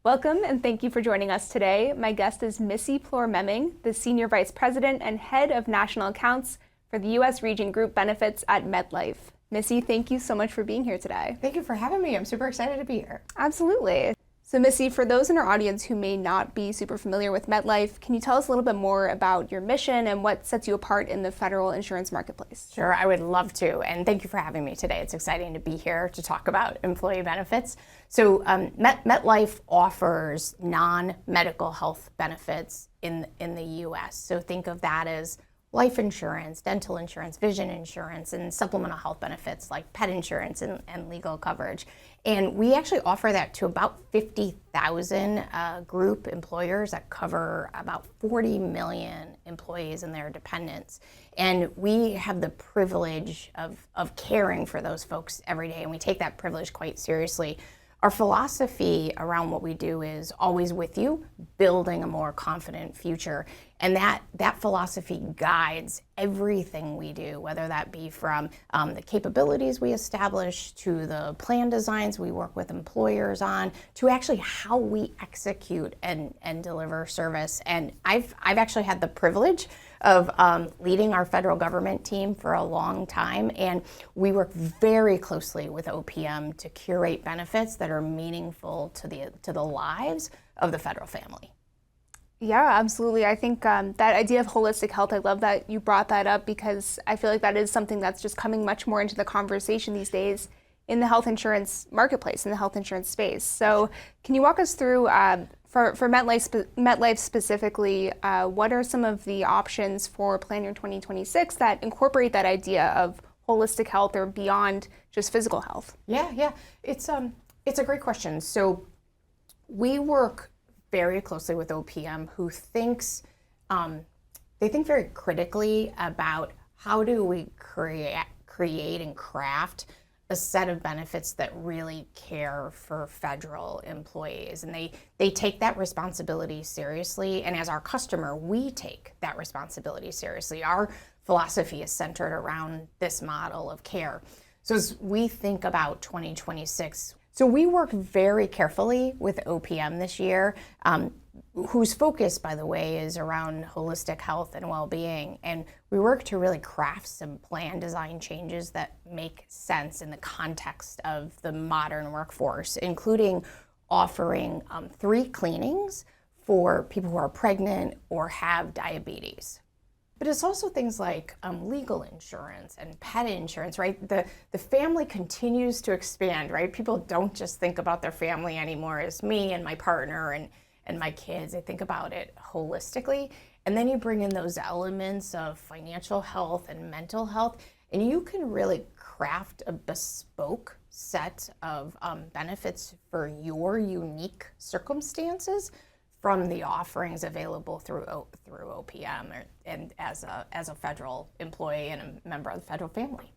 Welcome and thank you for joining us today. My guest is Missy Plor-Memming, the Senior Vice President and Head of National Accounts for the U.S. Region Group Benefits at Melife. Missy, thank you so much for being here today. Thank you for having me. I'm super excited to be here. Absolutely. So Missy, for those in our audience who may not be super familiar with Melife, can you tell us a little bit more about your mission and what sets you apart in the federal insurance marketplace? Sure, I would love to. And thank you for having me today. It's exciting to be here to talk about employee benefits. So Melife offers non-medical health benefits in the U.S. So think of that as life insurance, dental insurance, vision insurance, and supplemental health benefits like pet insurance and legal coverage. And we actually offer that to about 50,000 group employers that cover about 40 million employees and their dependents. And we have the privilege of caring for those folks every day, and we take that privilege quite seriously. Our philosophy around what we do is always with you, building a more confident future. And that philosophy guides everything we do, whether that be from the capabilities we establish to the plan designs we work with employers on, to actually how we execute and deliver service. And I've actually had the privilege of leading our federal government team for a long time, and we work very closely with OPM to curate benefits that are meaningful to the lives of the federal family. Yeah, absolutely. I think that idea of holistic health, I love that you brought that up because I feel like that is something that's just coming much more into the conversation these days in the health insurance marketplace, in the health insurance space. So can you walk us through, for Melife specifically, what are some of the options for Plan Year 2026 that incorporate that idea of holistic health or beyond just physical health? Yeah. It's a great question. So we work very closely with OPM, who thinks, they think very critically about how do we create and craft a set of benefits that really care for federal employees. And they take that responsibility seriously. And as our customer, we take that responsibility seriously. Our philosophy is centered around this model of care. So as we think about 2026, so we work very carefully with OPM this year, whose focus, by the way, is around holistic health and well-being. And we work to really craft some plan design changes that make sense in the context of the modern workforce, including offering 3 cleanings for people who are pregnant or have diabetes. But it's also things like legal insurance and pet insurance, right? The family continues to expand, right? People don't just think about their family anymore as me and my partner and my kids. They think about it holistically. And then you bring in those elements of financial health and mental health, and you can really craft a bespoke set of benefits for your unique circumstances from the offerings available through OPM and as a federal employee and a member of the federal family.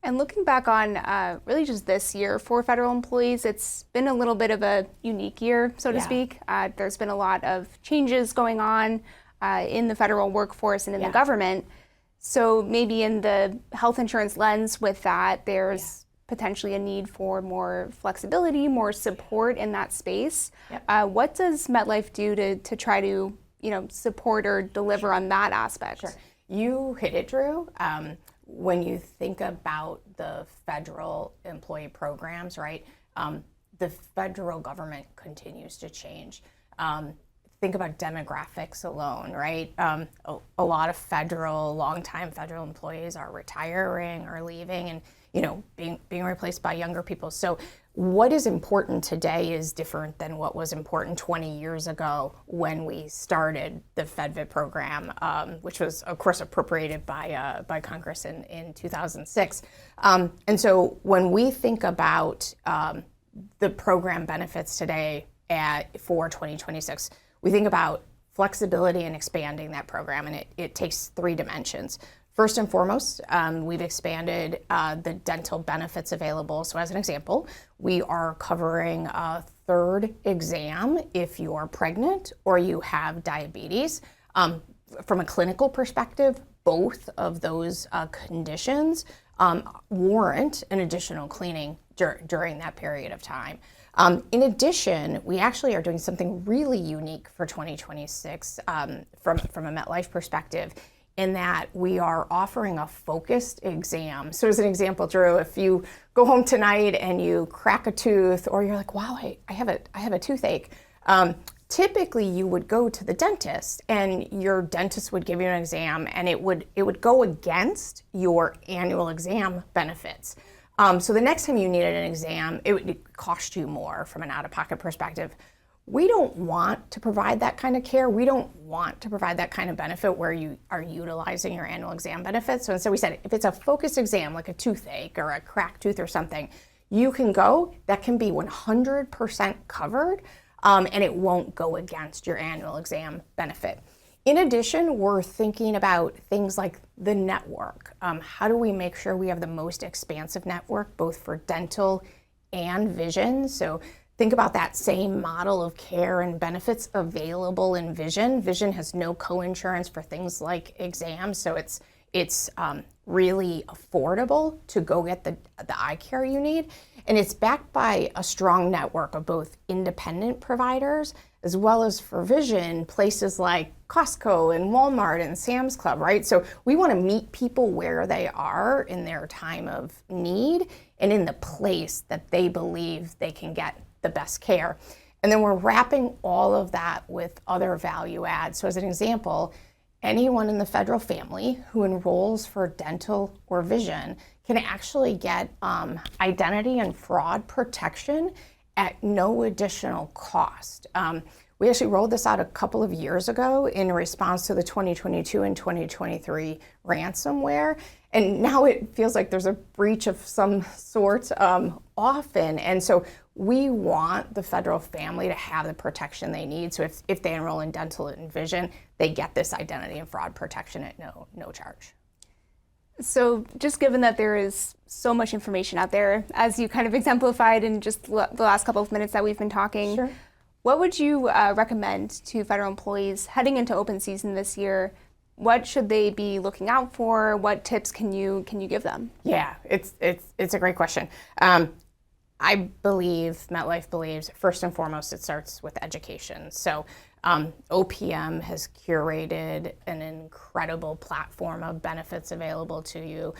And looking back on really just this year for federal employees, it's been a little bit of a unique year, so to speak. There's been a lot of changes going on in the federal workforce and in the government. So maybe in the health insurance lens with that, there's potentially a need for more flexibility, more support in that space. What does Melife do to try to support or deliver on that aspect? Sure. You hit it, Drew. When you think about the federal employee programs, right, the federal government continues to change. Think about demographics alone, right? A lot of longtime federal employees are retiring or leaving and being replaced by younger people. So what is important today is different than what was important 20 years ago when we started the FedVIP program, which was, of course, appropriated by Congress in 2006. And so when we think about the program benefits today for 2026, we think about flexibility and expanding that program, and it takes 3 dimensions. First and foremost, we've expanded the dental benefits available. So as an example, we are covering a 3rd exam if you are pregnant or you have diabetes. From a clinical perspective, both of those conditions warrant an additional cleaning during that period of time. In addition, we actually are doing something really unique for 2026 from a MetLife perspective, in that we are offering a focused exam. So as an example, Drew, if you go home tonight and you crack a tooth, or you're like, wow, I have a toothache, typically you would go to the dentist and your dentist would give you an exam, and it would go against your annual exam benefits. So the next time you needed an exam, it would cost you more from an out-of-pocket perspective. We don't want to provide that kind of care. We don't want to provide that kind of benefit where you are utilizing your annual exam benefits. So instead we said, if it's a focused exam, like a toothache or a cracked tooth or something, you can go, that can be 100% covered, and it won't go against your annual exam benefit. In addition, we're thinking about things like the network. How do we make sure we have the most expansive network, both for dental and vision? So think about that same model of care and benefits available in vision. Vision has no co-insurance for things like exams, so it's really affordable to go get the eye care you need. And it's backed by a strong network of both independent providers, as well as for vision, places like Costco and Walmart and Sam's Club, right? So we want to meet people where they are in their time of need and in the place that they believe they can get the best care. And then we're wrapping all of that with other value adds. So as an example, anyone in the federal family who enrolls for dental or vision can actually get identity and fraud protection at no additional cost. We actually rolled this out a couple of years ago in response to the 2022 and 2023 ransomware. And now it feels like there's a breach of some sort often. And so we want the federal family to have the protection they need. So if they enroll in dental and vision, they get this identity and fraud protection at no charge. So just given that there is so much information out there, as you kind of exemplified in just the last couple of minutes that we've been talking, Sure. What would you recommend to federal employees heading into open season this year? What should they be looking out for? What tips can you give them? Yeah, it's a great question. I believe, MetLife believes, first and foremost, it starts with education. So OPM has curated an incredible platform of benefits available to you.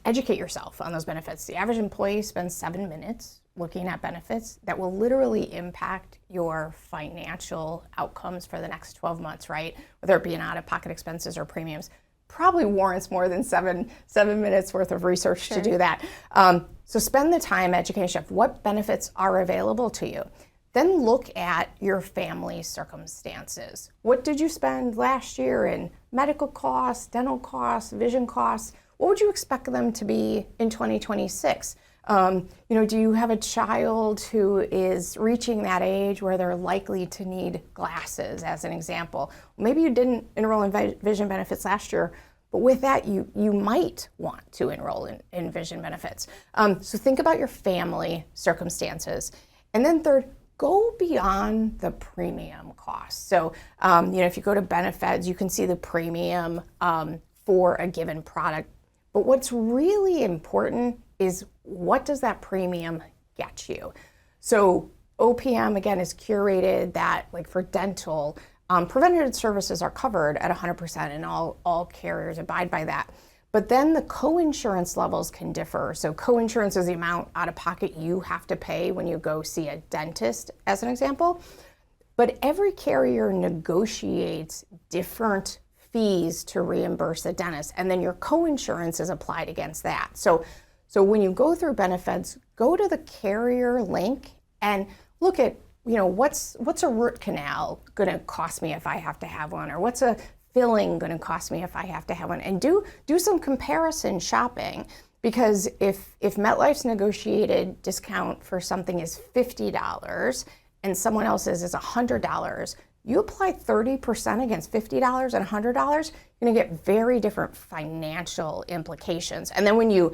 Educate yourself on those benefits. The average employee spends 7 minutes looking at benefits that will literally impact your financial outcomes for the next 12 months, right? Whether it be in out-of-pocket expenses or premiums, probably warrants more than seven minutes worth of research to do that. So spend the time educating yourself. What benefits are available to you? Then look at your family circumstances. What did you spend last year in medical costs, dental costs, vision costs? What would you expect them to be in 2026? Do you have a child who is reaching that age where they're likely to need glasses, as an example? Maybe you didn't enroll in vision benefits last year, but with that, you might want to enroll in vision benefits. So think about your family circumstances. And then third, go beyond the premium cost. So, if you go to benefits, you can see the premium for a given product. But what's really important is, what does that premium get you? So OPM, again, is curated that, like for dental, preventative services are covered at 100%, and all carriers abide by that. But then the co-insurance levels can differ. So co-insurance is the amount out of pocket you have to pay when you go see a dentist, as an example. But every carrier negotiates different fees to reimburse the dentist, and then your co-insurance is applied against that. So when you go through benefits, go to the carrier link and look at, what's a root canal going to cost me if I have to have one, or what's a filling going to cost me if I have to have one, and do some comparison shopping. Because if MetLife's negotiated discount for something is $50 and someone else's is $100, you apply 30% against $50 and $100, you're going to get very different financial implications. And then when you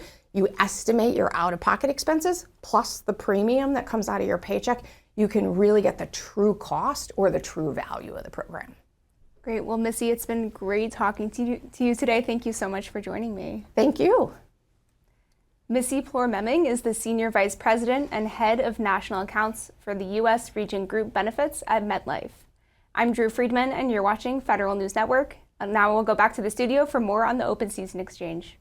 estimate your out-of-pocket expenses plus the premium that comes out of your paycheck, you can really get the true cost or the true value of the program. Great. Well, Missy, it's been great talking to you today. Thank you so much for joining me. Thank you. Missy Plor-Memming is the Senior Vice President and Head of National Accounts for the U.S. Region Group Benefits at Melife. I'm Drew Friedman, and you're watching Federal News Network. And now we'll go back to the studio for more on the Open Season Exchange.